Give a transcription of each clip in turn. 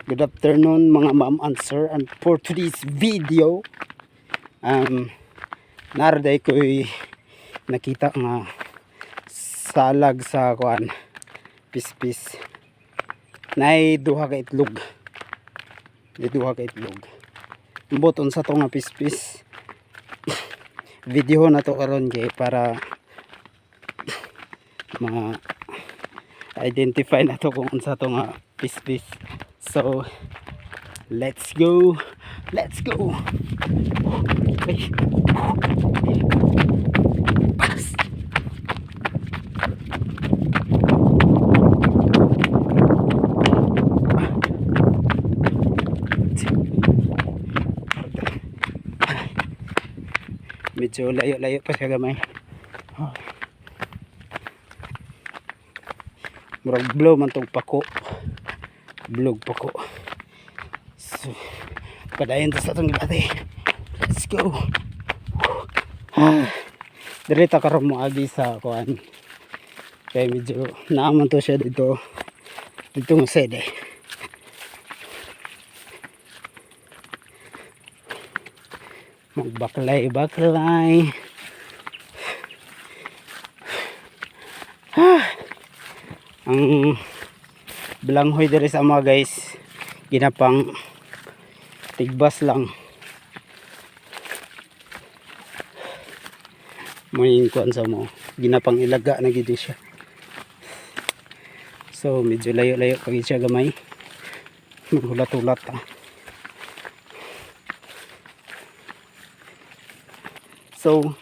Good afternoon mga ma'am and sir, and for today's video naraday ko'y nakita nga salag sa kuan pispis nay duha ka itlog. Buton sa to nga pispis video na to karon kay para mga identify na to kung unsa to nga pispis. So let's go. Ay. Medyo layo pa siya gamay. Murag blow man tong pako. Blog pako. So, padayon to sa itong gilati. Let's go. Direta karon mo agi sa kuan. Kaya medyo naaman to siya dito. Dito ng sede. Magbaklay. Ang bilanghoy diri sa mga guys, ginapang tigbas lang. May kuan sa mo, ginapang ilaga na gid siya. So medyo layo pag siya gamay. Maghulat-hulat So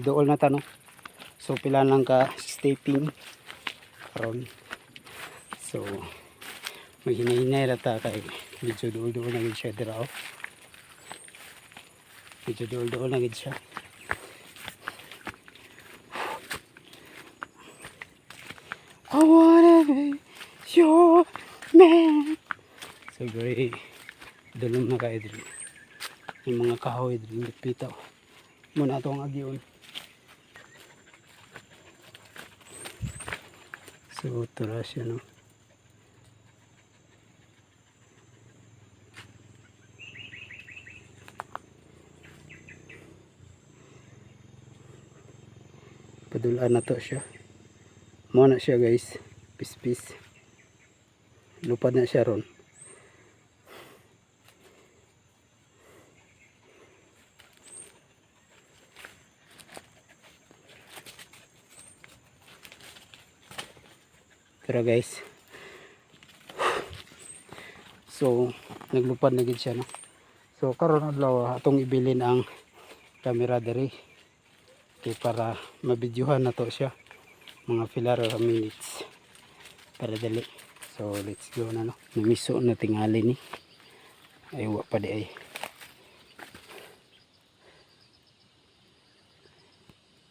dool na tanong. So pila lang ka stepping karon. So may hinahinay rata kay medyo dool na gid siya dira. Medyo dool na gid siya. I wanna be your man. So very dulong na kayo diri. Yung mga kahoy diri pitaw. Muna itong agyon. So tura siya no. Padulaan na to siya. Muna siya guys. Pispis. Lupad na siya ron. Pero guys, so naglupad na gid siya no. So karon adlaw atong ibilin ang camera diri kay para mabidyohan na to siya mga filar minutes para dali. So let's go na no. Namiso na tingali ni. Ay wa pa di ay.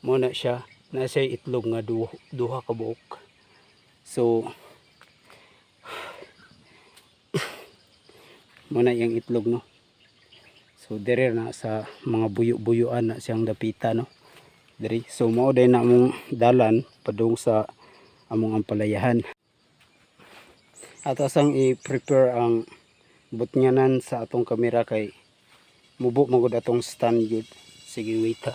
Muna siya na siya itlog nga duha ka buok. So muna yung itlog no. So diri na sa mga buyo-buyuan na siyang dapita no. Diri. So mao day na among dalan padung sa among ampalayahan. At asang i-prepare ang butnyanan sa atong kamera kay mubo magud atong stand yun. Sige wait ha.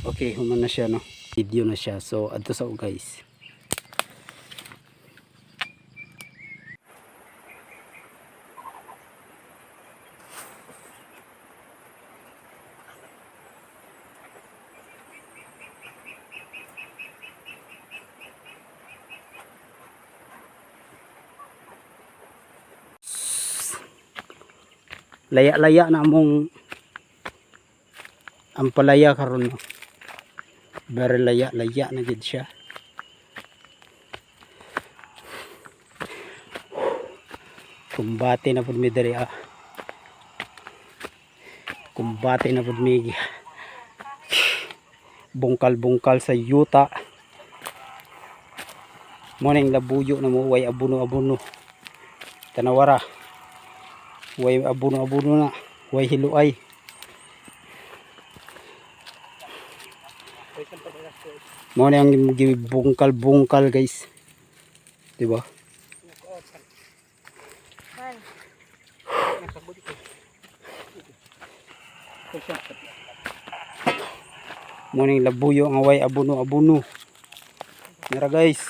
Okay, human na siya no. Video na siya. So adto sa guys. Laya-laya na among ampalaya karon no. Very laya na gid siya. Kumbate na pud mi diri Kumbate na pud mi. Bungkal sa yuta. Morning labuyo na mo way abuno tanawara Way abuno-abuno na. Way hiluay. Mo na ang bungkal-bungkal guys. Diba? Mo na yung labuyo nga way abuno-abuno. Nara guys.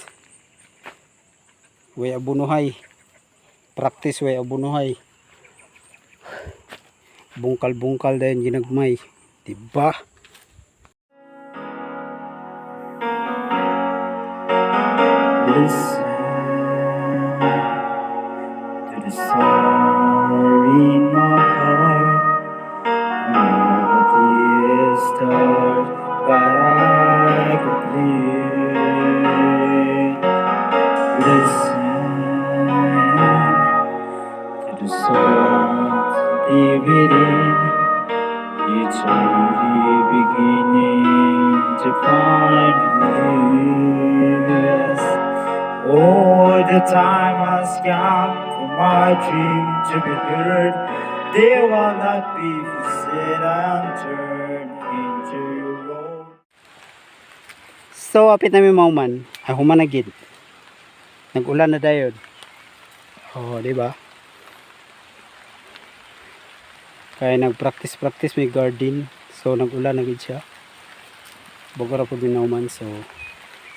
Way abunuhay. Practice way abunuhay. Bungkal-bungkal din ginagmay. Diba? Listen to the sorrow in my heart. Never tears start, but I could live. Listen to the songs deep within. It's only beginning to find this. Oh, the time has come for my dream to be heard. They will not be said and turned into your own. So, apit namin mauman. Ay, humanagid. Nag-ulan na dayon. Oh, di ba? Kaya nag-practice may garden. So, nag-ulan na gid siya. Bugara po din nauman. So,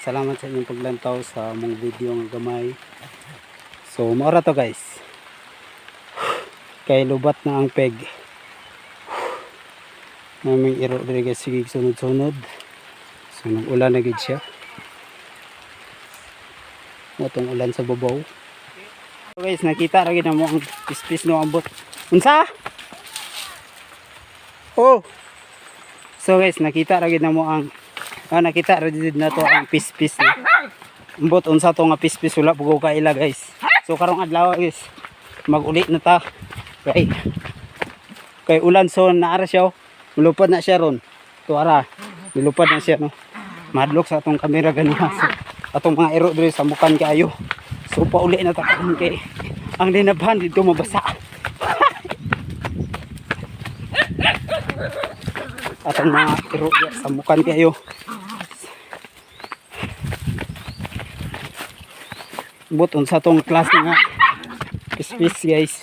salamat sa inyong paglantaw sa mong video ng gamay. So, maura to guys. Kay lubat na ang peg. Naming iro diri guys, sige sunod-sunod. So, nag-ulan na gid siya. Matong ulan sa babaw. So guys, nakita ra gid mo ang pispis no ambot. Unsa? Oh. So guys, nakita ra gid mo ang nakita ra gid na to ang pispis na. Ambot unsa to nga pispis wala pugo kaila guys. So karong adlaw guys, mag-uli na ta. Kay ulan so naara siya. Mulupad na siya ron. Tuara. Mulupad na siya no. Madlok sa atong kamera ganiha. So, atong mga ero diri sa mukan kaayo. So pauli na ta kay ang linabhan dito mabasa. Atong mga ero sa mukan kaayo. Buton sa tong class nga pispis guys.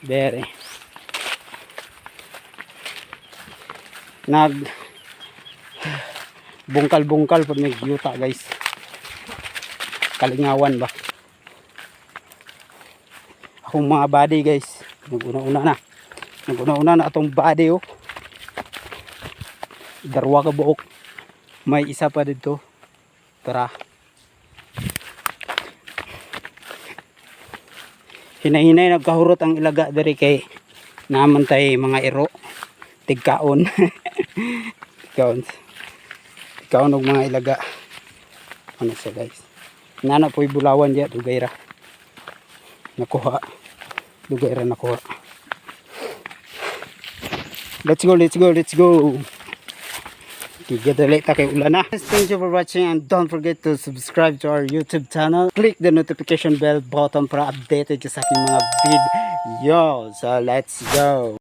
Very nag bungkal-bungkal pud may yuta guys. Kalingawan ba? Akong mga body guys. Naguna-una na atong body oh. Darwa ka buok. May isa pa dito. Tara. Hinay-hinay nagkahurot ang ilaga diri kay naman tay mga iro. Tigkaon. Tigkaon og mga ilaga. Ano sa guys? Nana po'y bulawan diya dugay ra. Nakuha. Dugay ra nakuha. Let's go. Kigadali ta kay ulan na. Thank you for watching and don't forget to subscribe to our YouTube channel. Click the notification bell button para updated ka sa aking mga video. So let's go.